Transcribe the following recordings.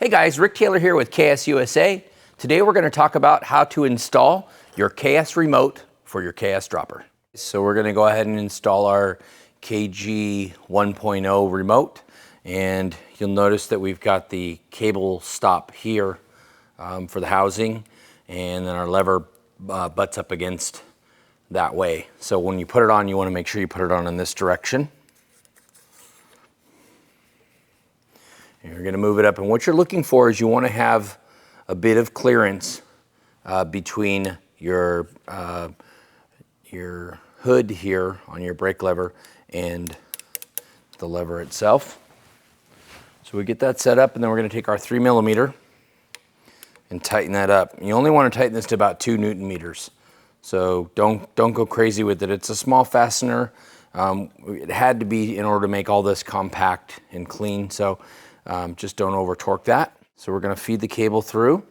Hey guys, Rick Taylor here with KS USA. Today we're going to talk about how to install your KS remote for your KS dropper. So we're going to go ahead and install our KG 1.0 remote, and you'll notice that we've got the cable stop here for the housing, and then our lever butts up against that way. So when you put it on, you want to make sure you put it on in this direction. You're going to move it up, and what you're looking for is you want to have a bit of clearance between your hood here on your brake lever and the lever itself. So we get that set up, and then we're going to take our 3mm and tighten that up. You only want to tighten this to about 2 Newton meters. So don't go crazy with it. It's a small fastener. It had to be in order to make all this compact and clean. So just don't over torque that. So we're going to feed the cable through.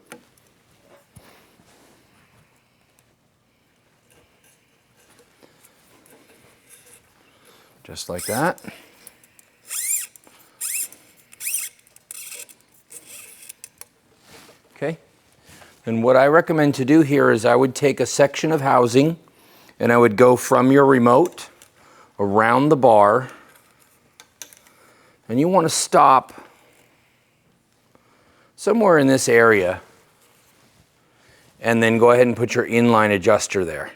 Just like that. Okay. And what I recommend to do here is I would take a section of housing and I would go from your remote around the bar, and you want to stop somewhere in this area, and then go ahead and put your inline adjuster there.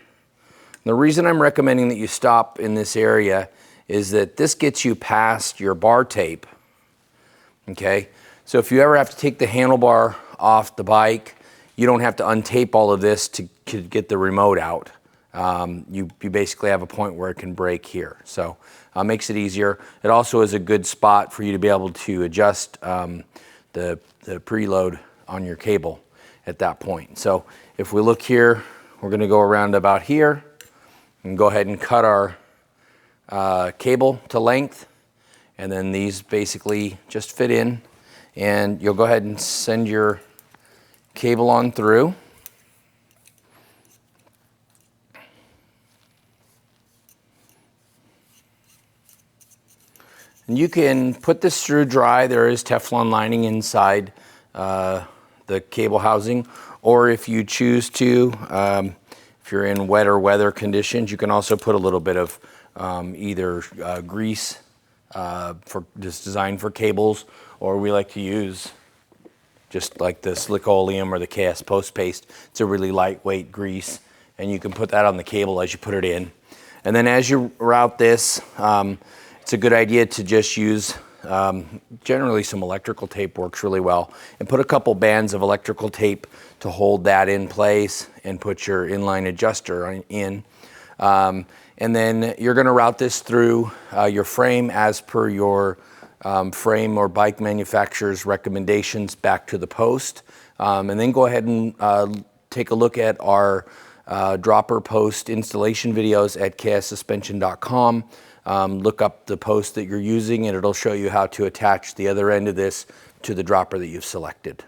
The reason I'm recommending that you stop in this area is that this gets you past your bar tape. Okay, so if you ever have to take the handlebar off the bike, you don't have to untape all of this to get the remote out. You basically have a point where it can break here, so makes it easier. It also is a good spot for you to be able to adjust the preload on your cable at that point. So if we look here, we're going to go around about here and go ahead and cut our cable to length, and then these basically just fit in, and you'll go ahead and send your cable on through. And you can put this through dry. There is Teflon lining inside the cable housing, or if you choose to, if you're in wetter weather conditions, you can also put a little bit of either grease for just designed for cables, or we like to use just like the Slick Oleum or the KS Post Paste. It's a really lightweight grease, and you can put that on the cable as you put it in. And then as you route this, it's a good idea to just use generally some electrical tape works really well, and put a couple bands of electrical tape to hold that in place, and put your inline adjuster in. And then you're going to route this through your frame as per your frame or bike manufacturer's recommendations back to the post. And then go ahead and take a look at our dropper post installation videos at kssuspension.com. Look up the post that you're using, and it'll show you how to attach the other end of this to the dropper that you've selected.